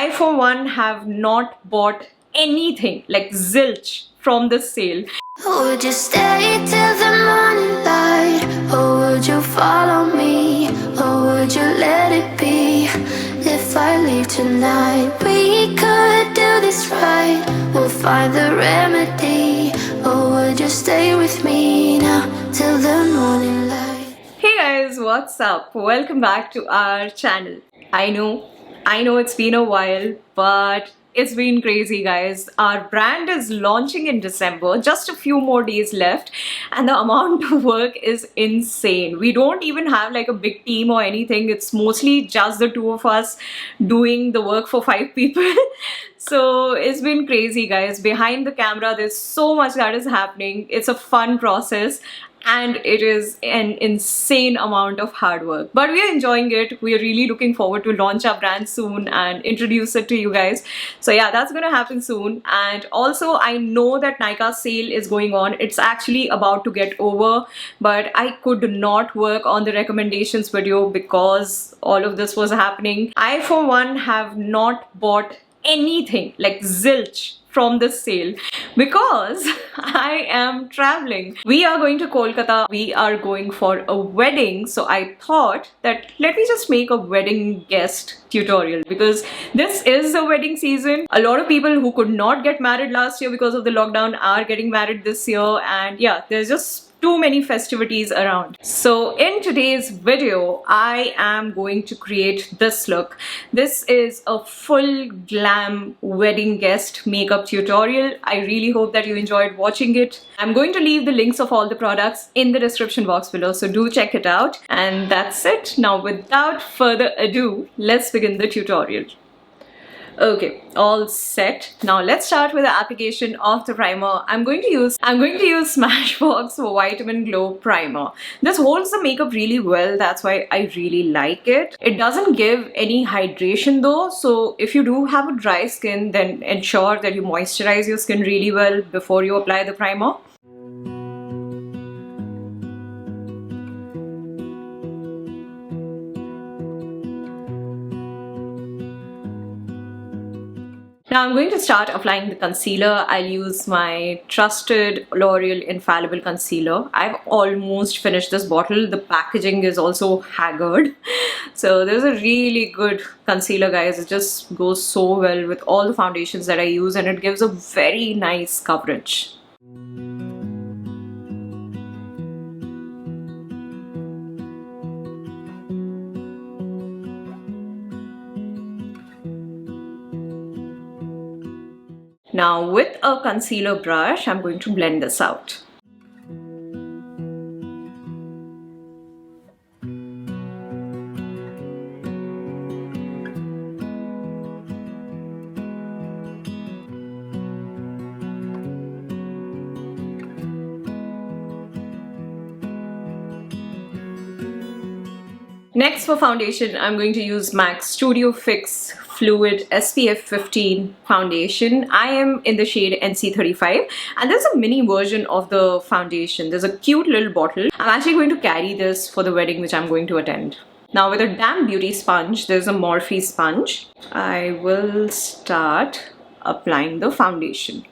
I for one have not bought anything, like zilch, from the sale. Would you stay till the morning light? Or would you follow me? Or would you let it be? If I leave tonight, we could do this right. We'll find the remedy. Or would you stay with me now till the morning light? Hey guys, what's up? Welcome back to our channel. I know it's been a while, but it's been crazy, guys. Our brand is launching in December, just a few more days left, and the amount of work is insane. We don't even have like a big team or anything. It's mostly just the two of us doing the work for 5 people. So it's been crazy, guys. Behind the camera, there's so much that is happening. It's a fun process, and it is an insane amount of hard work, but we are enjoying it. We are really looking forward to launch our brand soon and introduce it to you guys. So yeah, that's gonna happen soon. And also, I know that Nykaa's sale is going on. It's actually about to get over, but I could not work on the recommendations video because all of this was happening. I for one have not bought anything, like zilch, from the sale because I am traveling. We are going to Kolkata. We are going for a wedding. So I thought that let me just make a wedding guest tutorial because this is the wedding season. A lot of people who could not get married last year because of the lockdown are getting married this year, and yeah, there's just too many festivities around. So in today's video, I am going to create this look. This is a full glam wedding guest makeup tutorial. I really hope that you enjoyed watching it. I'm going to leave the links of all the products in the description box below, so do check it out. And that's it. Now, without further ado, let's begin the tutorial. Okay, all set. Now let's start with the application of the primer. I'm going to use Smashbox Vitamin Glow Primer. This holds the makeup really well. That's why I really like it. It doesn't give any hydration though. So if you do have a dry skin, then ensure that you moisturize your skin really well before you apply the primer. Now I'm going to start applying the concealer. I'll use my trusted L'Oreal Infallible concealer. I've almost finished this bottle. The packaging is also haggard. So this is a really good concealer, guys. It just goes so well with all the foundations that I use, and it gives a very nice coverage. Now with a concealer brush, I'm going to blend this out. Next for foundation, I'm going to use MAC Studio Fix Fluid SPF 15 foundation. I am in the shade NC35, and there's a mini version of the foundation. There's a cute little bottle. I'm actually going to carry this for the wedding which I'm going to attend. Now with a damp beauty sponge, there's a Morphe sponge. I will start applying the foundation.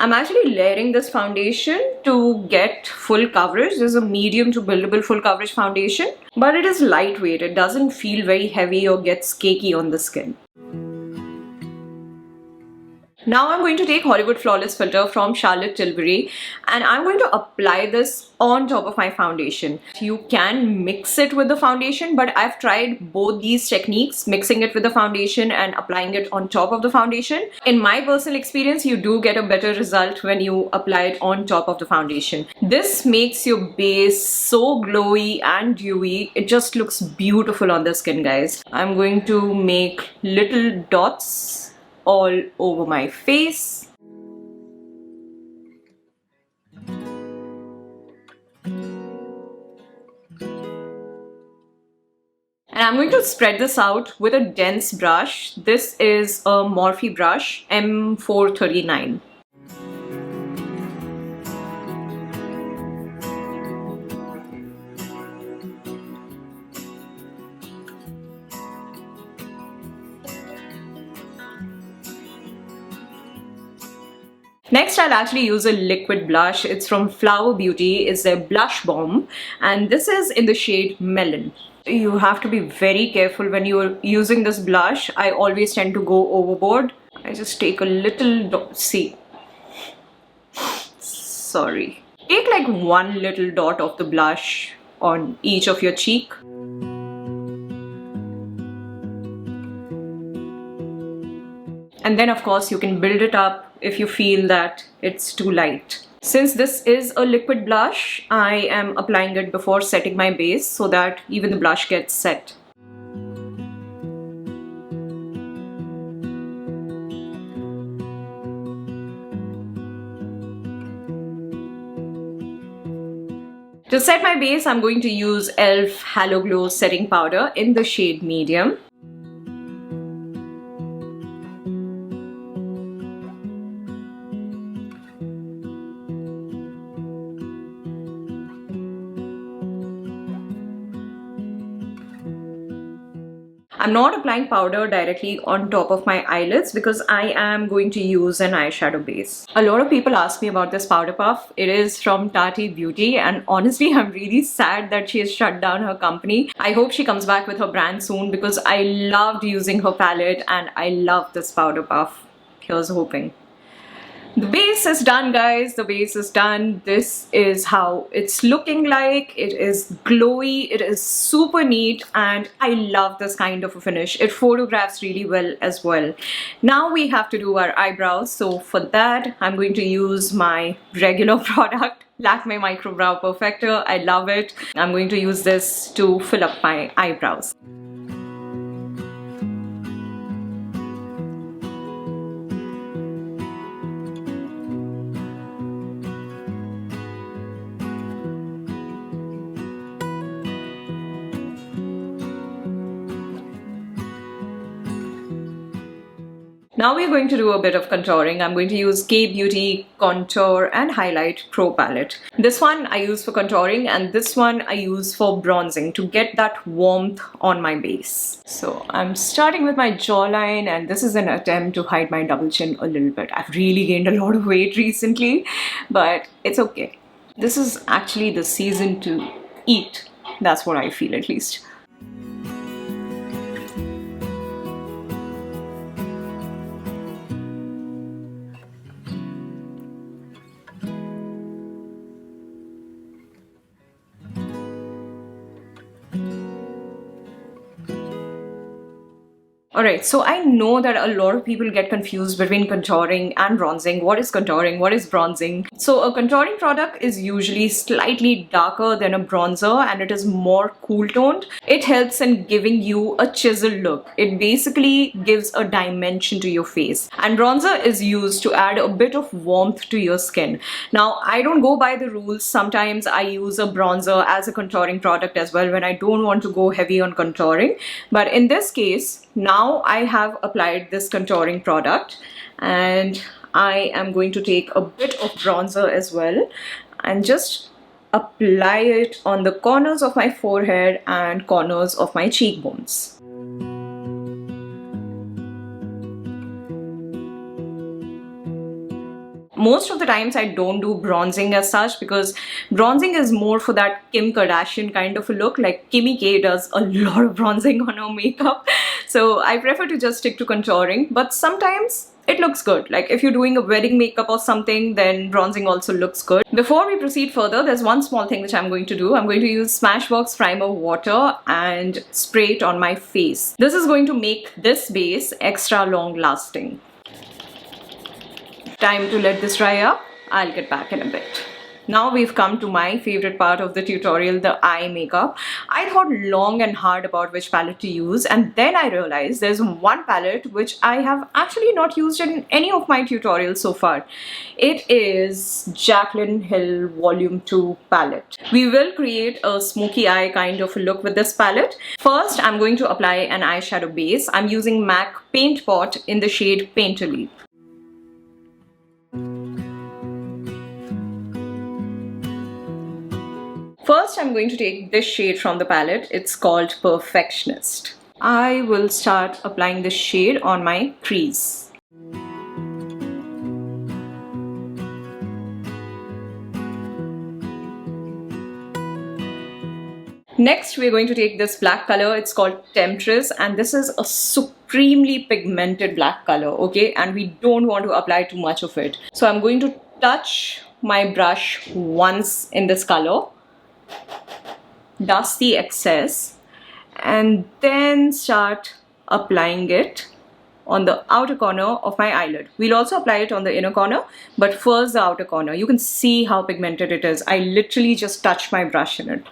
I'm actually layering this foundation to get full coverage. This is a medium to buildable full coverage foundation, but it is lightweight. It doesn't feel very heavy or gets cakey on the skin. Now I'm going to take Hollywood Flawless Filter from Charlotte Tilbury, and I'm going to apply this on top of my foundation. You can mix it with the foundation, but I've tried both these techniques, mixing it with the foundation and applying it on top of the foundation. In my personal experience, you do get a better result when you apply it on top of the foundation. This makes your base so glowy and dewy. It just looks beautiful on the skin, guys. I'm going to make little dots all over my face. And I'm going to spread this out with a dense brush. This is a Morphe brush, M439. Next, I'll actually use a liquid blush. It's from Flower Beauty. It's their Blush Bomb, and this is in the shade Melon. You have to be very careful when you're using this blush. I always tend to go overboard. I just take a little dot. See, sorry. Take like one little dot of the blush on each of your cheek. And then of course you can build it up if you feel that it's too light. Since this is a liquid blush, I am applying it before setting my base so that even the blush gets set. To set my base, I'm going to use e.l.f. Halo Glow Setting Powder in the shade Medium. I'm not applying powder directly on top of my eyelids because I am going to use an eyeshadow base. A lot of people ask me about this powder puff. It is from Tati Beauty, and honestly I'm really sad that she has shut down her company. I hope she comes back with her brand soon because I loved using her palette and I love this powder puff. Here's hoping. The base is done, guys. The base is done. This is how it's looking like. It is glowy. It is super neat and I love this kind of a finish. It photographs really well as well. Now we have to do our eyebrows. So for that, I'm going to use my regular product, Lakme Micro Brow Perfector. I love it. I'm going to use this to fill up my eyebrows. Now we're going to do a bit of contouring. I'm going to use K-Beauty Contour and Highlight Pro Palette. This one I use for contouring and this one I use for bronzing to get that warmth on my base. So I'm starting with my jawline and this is an attempt to hide my double chin a little bit. I've really gained a lot of weight recently, but it's okay. This is actually the season to eat. That's what I feel, at least. Alright, so I know that a lot of people get confused between contouring and bronzing. What is contouring? What is bronzing? So a contouring product is usually slightly darker than a bronzer and it is more cool toned. It helps in giving you a chiseled look. It basically gives a dimension to your face. And bronzer is used to add a bit of warmth to your skin. Now, I don't go by the rules. Sometimes I use a bronzer as a contouring product as well when I don't want to go heavy on contouring. But in this case, now I have applied this contouring product and I am going to take a bit of bronzer as well and just apply it on the corners of my forehead and corners of my cheekbones. Most of the times I don't do bronzing as such because bronzing is more for that Kim Kardashian kind of a look. Like Kimmy K does a lot of bronzing on her makeup. So I prefer to just stick to contouring. But sometimes it looks good. Like if you're doing a wedding makeup or something, then bronzing also looks good. Before we proceed further, there's one small thing which I'm going to do. I'm going to use Smashbox Primer Water and spray it on my face. This is going to make this base extra long lasting. Time to let this dry up. I'll get back in a bit. Now we've come to my favorite part of the tutorial, the eye makeup. I thought long and hard about which palette to use, and then I realized there's one palette which I have actually not used in any of my tutorials so far. It is Jaclyn Hill Volume 2 palette. We will create a smoky eye kind of a look with this palette. First, I'm going to apply an eyeshadow base. I'm using MAC Paint Pot in the shade Painterly. First, I'm going to take this shade from the palette. It's called Perfectionist. I will start applying this shade on my crease. Next, we're going to take this black color. It's called Temptress, and this is a supremely pigmented black color, okay? And we don't want to apply too much of it. So I'm going to touch my brush once in this color, dust the excess, and then start applying it on the outer corner of my eyelid. We'll also apply it on the inner corner, but first the outer corner. You can see how pigmented it is. I literally just touched my brush in it.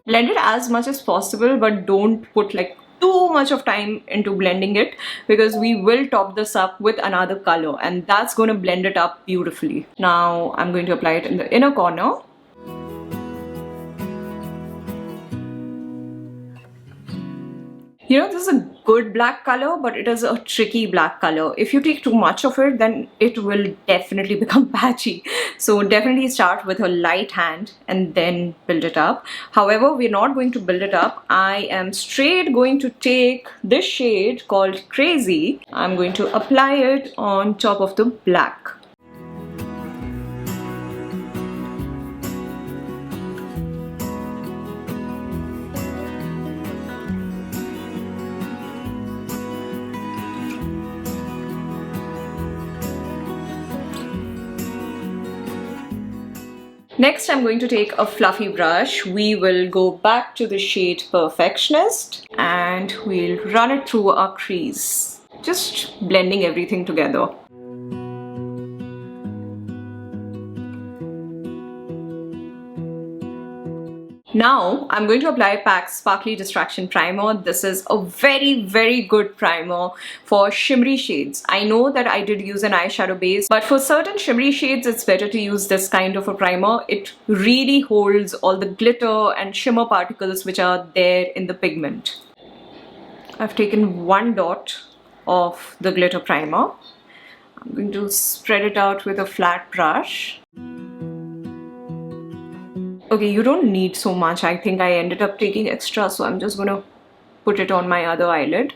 Blend it as much as possible, but don't put like too much of time into blending it, because we will top this up with another color and that's going to blend it up beautifully. Now I'm going to apply it in the inner corner. You know, this is a good black color, but it is a tricky black color. If you take too much of it, then it will definitely become patchy. So definitely start with a light hand and then build it up. However, we're not going to build it up. I am straight going to take this shade called Crazy. I'm going to apply it on top of the black. Next, I'm going to take a fluffy brush. We will go back to the shade Perfectionist and we'll run it through our crease, just blending everything together. Now, I'm going to apply PAC's Sparkly Distraction Primer. This is a very good primer for shimmery shades. I know that I did use an eyeshadow base, but for certain shimmery shades, it's better to use this kind of a primer. It really holds all the glitter and shimmer particles which are there in the pigment. I've taken one dot of the glitter primer. I'm going to spread it out with a flat brush. Okay, you don't need so much. I think I ended up taking extra, so I'm just gonna put it on my other eyelid.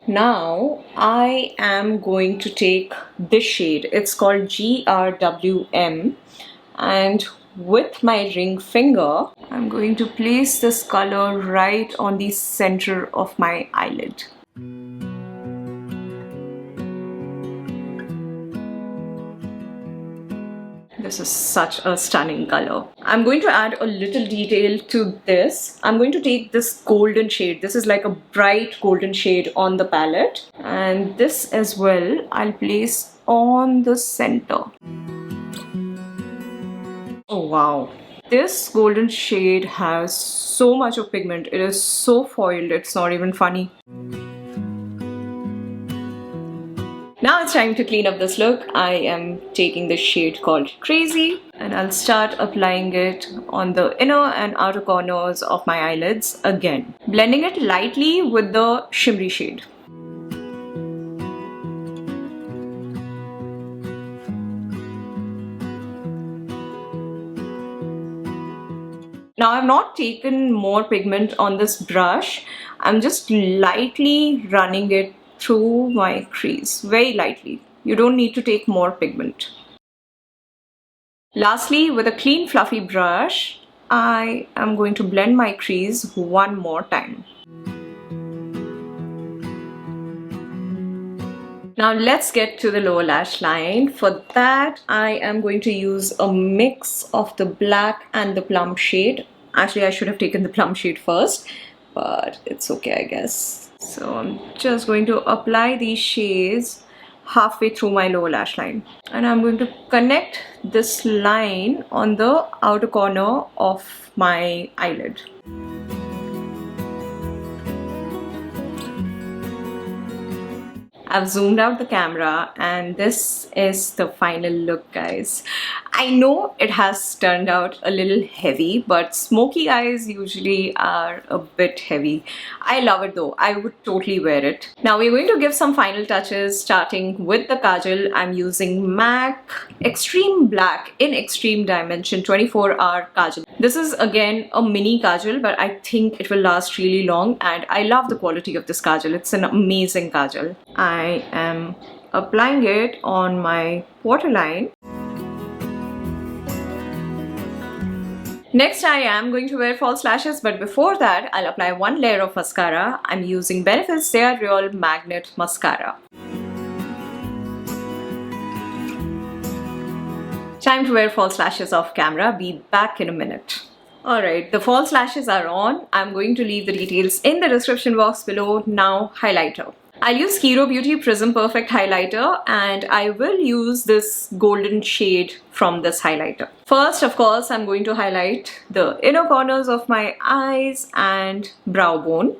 Now, I am going to take this shade. It's called Grwm, and with my ring finger, I'm going to place this color right on the center of my eyelid. This is such a stunning color. I'm going to add a little detail to this. I'm going to take this golden shade. This is like a bright golden shade on the palette. And this as well, I'll place on the center. Oh wow. This golden shade has so much of pigment. It is so foiled, it's not even funny. Now it's time to clean up this look. I am taking the shade called Crazy and I'll start applying it on the inner and outer corners of my eyelids again, blending it lightly with the shimmery shade. Now I've not taken more pigment on this brush. I'm just lightly running it through my crease, very lightly. You don't need to take more pigment. Lastly, with a clean fluffy brush, I am going to blend my crease one more time. Now let's get to the lower lash line. For that, I am going to use a mix of the black and the plum shade. Actually, I should have taken the plum shade first, but it's okay, I guess. So I'm just going to apply these shades halfway through my lower lash line. And I'm going to connect this line on the outer corner of my eyelid. I've zoomed out the camera and this is the final look, guys. I know it has turned out a little heavy, but smoky eyes usually are a bit heavy. I love it though. I would totally wear it. Now we're going to give some final touches, starting with the Kajal. I'm using M.A.C Extreme Black in Extreme Dimension 24-hour Kajal. This is again a mini Kajal, but I think it will last really long and I love the quality of this Kajal. It's an amazing Kajal. I am applying it on my waterline. Next, I am going to wear false lashes, but before that, I'll apply one layer of mascara. I'm using Benefit's They Are Real Magnet Mascara. Time to wear false lashes off camera. Be back in a minute. Alright, the false lashes are on. I'm going to leave the details in the description box below. Now, highlighter. I'll use Kiro Beauty Prism Perfect highlighter and I will use this golden shade from this highlighter. First, of course, I'm going to highlight the inner corners of my eyes and brow bone.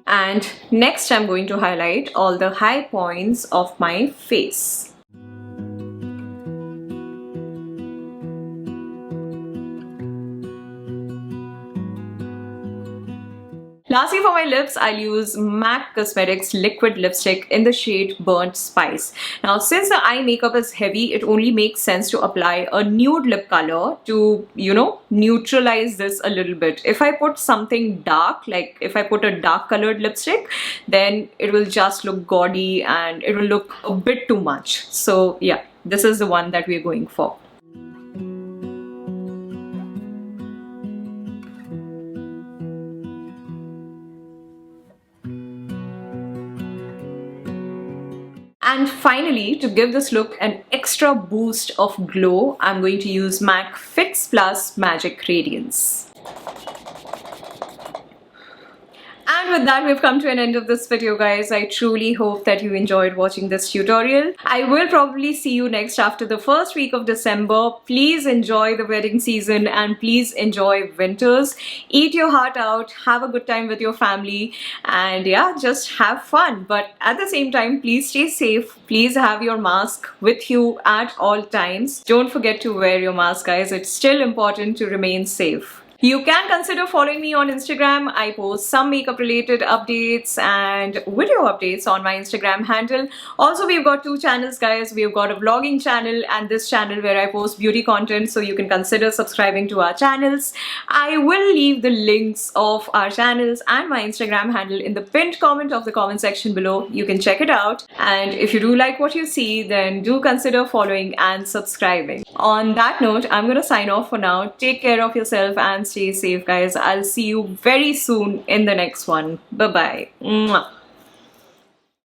And next, I'm going to highlight all the high points of my face. Lastly, for my lips, I'll use M.A.C Cosmetics Liquid Lipstick in the shade Burnt Spice. Now, since the eye makeup is heavy, it only makes sense to apply a nude lip color to, neutralize this a little bit. If I put something dark, like if I put a dark colored lipstick, then it will just look gaudy and it will look a bit too much. So yeah, this is the one that we're going for. And finally, to give this look an extra boost of glow, I'm going to use M.A.C Fix Plus Magic Radiance. And with that, we've come to an end of this video, guys. I truly hope that you enjoyed watching this tutorial. I will probably see you next after the first week of December. Please enjoy the wedding season and please enjoy winters. Eat your heart out, have a good time with your family, and yeah, just have fun. But at the same time, please stay safe. Please have your mask with you at all times. Don't forget to wear your mask, guys. It's still important to remain safe. You can consider following me on Instagram. I post some makeup related updates and video updates on my Instagram handle. Also, we've got two channels, guys. We've got a vlogging channel and this channel where I post beauty content, so you can consider subscribing to our channels. I will leave the links of our channels and my Instagram handle in the pinned comment of the comment section below. You can check it out. And if you do like what you see, then do consider following and subscribing. On that note, I'm going to sign off for now. Take care of yourself and stay safe, guys. I'll see you very soon in the next one. Bye-bye.